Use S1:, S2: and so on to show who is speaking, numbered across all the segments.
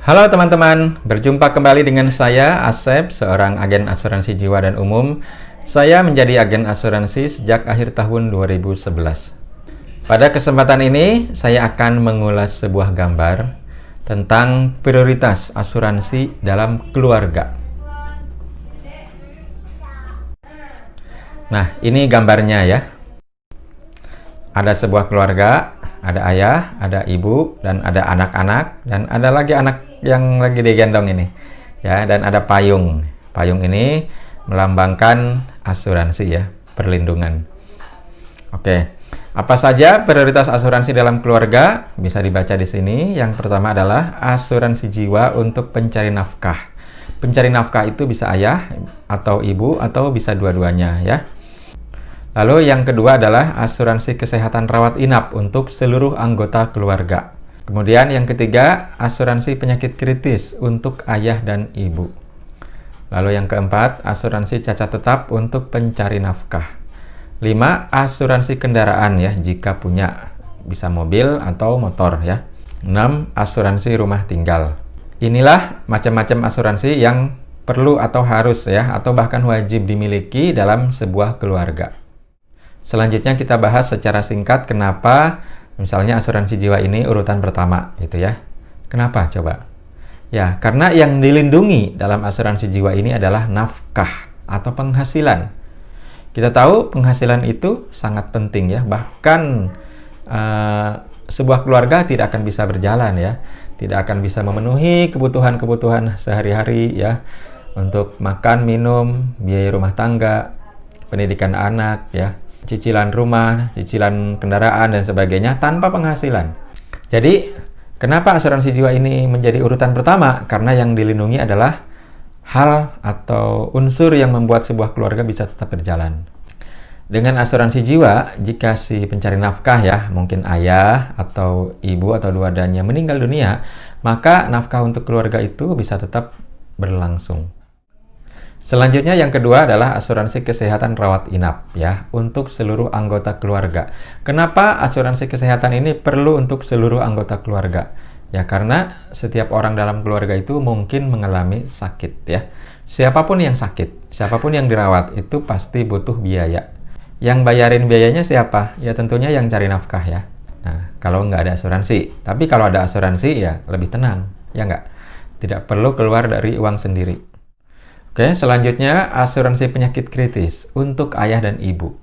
S1: Halo teman-teman, berjumpa kembali dengan saya Asep, seorang agen asuransi jiwa dan umum. Saya menjadi agen asuransi sejak akhir tahun 2011. Pada kesempatan ini, saya akan mengulas sebuah gambar tentang prioritas asuransi dalam keluarga. Nah, ini gambarnya ya. Ada sebuah keluarga, ada ayah, ada ibu, dan ada anak-anak, dan ada lagi anak yang lagi digendong ini. Ya, dan ada payung. Payung ini melambangkan asuransi ya, perlindungan. Oke. Apa saja prioritas asuransi dalam keluarga? Bisa dibaca di sini. Yang pertama adalah asuransi jiwa untuk pencari nafkah. Pencari nafkah itu bisa ayah atau ibu atau bisa dua-duanya ya. Lalu yang kedua adalah asuransi kesehatan rawat inap untuk seluruh anggota keluarga. Kemudian yang ketiga, asuransi penyakit kritis untuk ayah dan ibu. Lalu yang keempat, asuransi cacat tetap untuk pencari nafkah. 5. Asuransi kendaraan ya, jika punya, bisa mobil atau motor ya. 6. Asuransi rumah tinggal. Inilah macam-macam asuransi yang perlu atau harus ya, atau bahkan wajib dimiliki dalam sebuah keluarga. Selanjutnya kita bahas secara singkat kenapa misalnya asuransi jiwa ini urutan pertama gitu ya. Kenapa coba? Ya, karena yang dilindungi dalam asuransi jiwa ini adalah nafkah atau penghasilan. Kita tahu penghasilan itu sangat penting ya. Bahkan sebuah keluarga tidak akan bisa berjalan ya. Tidak akan bisa memenuhi kebutuhan-kebutuhan sehari-hari ya. Untuk makan, minum, biaya rumah tangga, pendidikan anak ya, cicilan rumah, cicilan kendaraan, dan sebagainya tanpa penghasilan. Jadi, kenapa asuransi jiwa ini menjadi urutan pertama? Karena yang dilindungi adalah hal atau unsur yang membuat sebuah keluarga bisa tetap berjalan. Dengan asuransi jiwa, jika si pencari nafkah ya, mungkin ayah atau ibu atau dua-duanya meninggal dunia, maka nafkah untuk keluarga itu bisa tetap berlangsung. Selanjutnya yang kedua adalah asuransi kesehatan rawat inap ya, untuk seluruh anggota keluarga. Kenapa asuransi kesehatan ini perlu untuk seluruh anggota keluarga? Ya karena setiap orang dalam keluarga itu mungkin mengalami sakit ya. Siapapun yang sakit, siapapun yang dirawat itu pasti butuh biaya. Yang bayarin biayanya siapa? Ya tentunya yang cari nafkah ya. Nah, kalau nggak ada asuransi. Tapi kalau ada asuransi ya lebih tenang, ya nggak? Tidak perlu keluar dari uang sendiri. Oke, selanjutnya asuransi penyakit kritis untuk ayah dan ibu.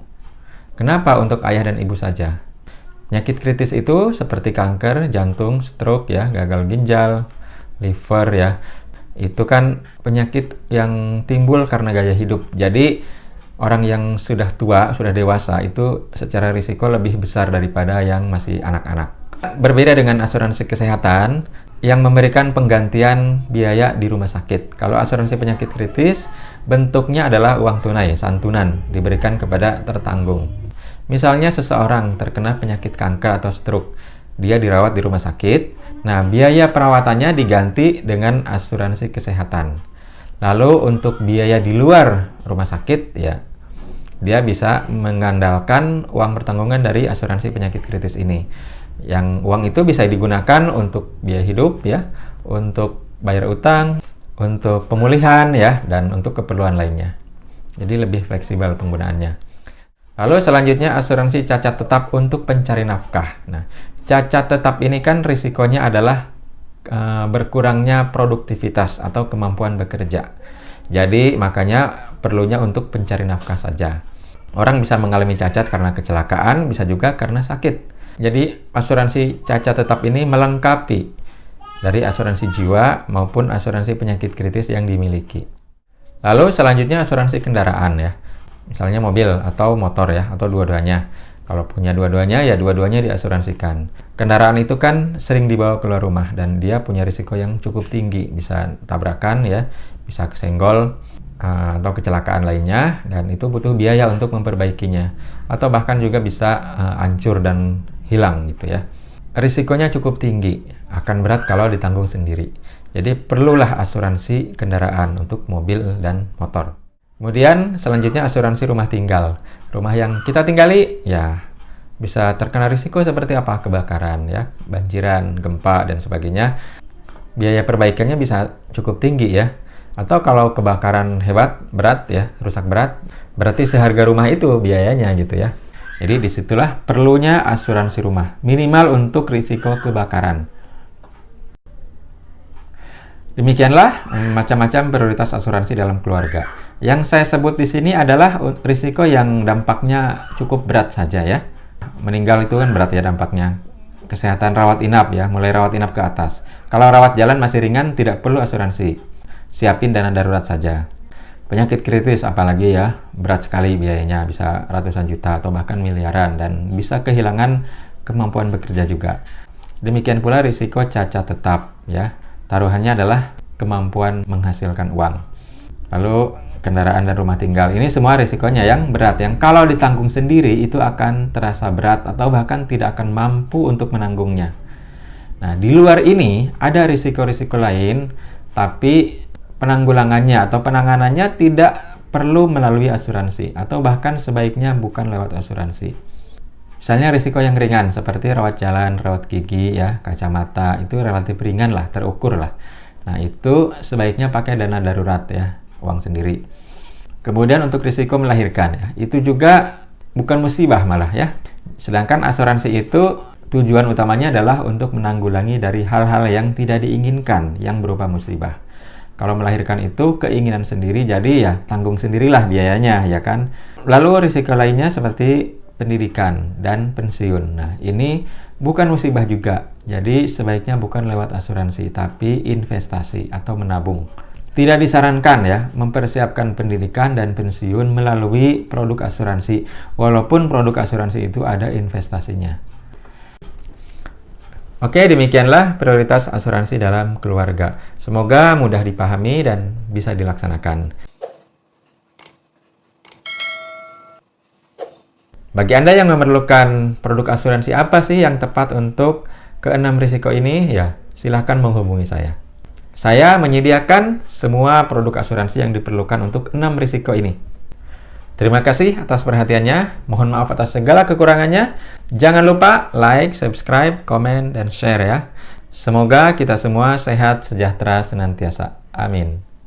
S1: Kenapa untuk ayah dan ibu saja? Penyakit kritis itu seperti kanker, jantung, stroke ya, gagal ginjal, liver ya. Itu kan penyakit yang timbul karena gaya hidup. Jadi orang yang sudah tua, sudah dewasa itu secara risiko lebih besar daripada yang masih anak-anak. Berbeda dengan asuransi kesehatan yang memberikan penggantian biaya di rumah sakit. Kalau asuransi penyakit kritis, bentuknya adalah uang tunai, santunan, diberikan kepada tertanggung. Misalnya seseorang terkena penyakit kanker atau stroke, dia dirawat di rumah sakit, nah biaya perawatannya diganti dengan asuransi kesehatan. Lalu untuk biaya di luar rumah sakit, ya dia bisa mengandalkan uang pertanggungan dari asuransi penyakit kritis ini. Yang uang itu bisa digunakan untuk biaya hidup ya, untuk bayar utang, untuk pemulihan ya, dan untuk keperluan lainnya. Jadi lebih fleksibel penggunaannya. Lalu selanjutnya asuransi cacat tetap untuk pencari nafkah. Nah, cacat tetap ini kan risikonya adalah berkurangnya produktivitas atau kemampuan bekerja. Jadi makanya perlunya untuk pencari nafkah saja. Orang bisa mengalami cacat karena kecelakaan, bisa juga karena sakit. Jadi asuransi cacat tetap ini melengkapi dari asuransi jiwa maupun asuransi penyakit kritis yang dimiliki. Lalu selanjutnya asuransi kendaraan ya. Misalnya mobil atau motor ya, atau dua-duanya. Kalau punya dua-duanya ya dua-duanya diasuransikan. Kendaraan itu kan sering dibawa keluar rumah dan dia punya risiko yang cukup tinggi. Bisa tabrakan ya, bisa kesenggol atau kecelakaan lainnya, dan itu butuh biaya untuk memperbaikinya. Atau bahkan juga bisa hancur dan hilang gitu ya. Risikonya cukup tinggi, akan berat kalau ditanggung sendiri. Jadi perlulah asuransi kendaraan untuk mobil dan motor. Kemudian selanjutnya asuransi rumah tinggal. Rumah yang kita tinggali ya bisa terkena risiko seperti apa? Kebakaran ya, banjiran, gempa dan sebagainya. biaya perbaikannya bisa cukup tinggi ya. Atau kalau kebakaran berat ya, rusak berat, berarti seharga rumah itu biayanya gitu ya. Jadi disitulah perlunya asuransi rumah, minimal untuk risiko kebakaran. Demikianlah macam-macam prioritas asuransi dalam keluarga. Yang saya sebut di sini adalah risiko yang dampaknya cukup berat saja ya. Meninggal itu kan berat ya dampaknya. Kesehatan rawat inap ya, mulai rawat inap ke atas. Kalau rawat jalan masih ringan, tidak perlu asuransi. Siapin dana darurat saja. Penyakit kritis apalagi ya, berat sekali biayanya, bisa ratusan juta atau bahkan miliaran, dan bisa kehilangan kemampuan bekerja juga. Demikian pula risiko cacat tetap ya. Taruhannya adalah kemampuan menghasilkan uang. Lalu kendaraan dan rumah tinggal. Ini semua risikonya yang berat, yang kalau ditanggung sendiri itu akan terasa berat atau bahkan tidak akan mampu untuk menanggungnya. Nah, di luar ini ada risiko-risiko lain, tapi penanggulangannya atau penanganannya tidak perlu melalui asuransi, atau bahkan sebaiknya bukan lewat asuransi. Misalnya risiko yang ringan seperti rawat jalan, rawat gigi ya, kacamata, itu relatif ringan lah, terukur lah. Nah, itu sebaiknya pakai dana darurat ya, uang sendiri. Kemudian untuk risiko melahirkan ya, itu juga bukan musibah malah ya. Sedangkan asuransi itu tujuan utamanya adalah untuk menanggulangi dari hal-hal yang tidak diinginkan yang berupa musibah. Kalau melahirkan itu keinginan sendiri, jadi ya tanggung sendirilah biayanya ya kan. Lalu risiko lainnya seperti pendidikan dan pensiun. Nah, ini bukan musibah juga. Jadi sebaiknya bukan lewat asuransi, tapi investasi atau menabung. Tidak disarankan ya mempersiapkan pendidikan dan pensiun melalui produk asuransi, walaupun produk asuransi itu ada investasinya. Oke, demikianlah prioritas asuransi dalam keluarga. Semoga mudah dipahami dan bisa dilaksanakan. Bagi Anda yang memerlukan produk asuransi apa sih yang tepat untuk keenam risiko ini, ya silahkan menghubungi saya. Saya menyediakan semua produk asuransi yang diperlukan untuk 6 risiko ini. Terima kasih atas perhatiannya. Mohon maaf atas segala kekurangannya. Jangan lupa like, subscribe, komen, dan share ya. Semoga kita semua sehat, sejahtera senantiasa. Amin.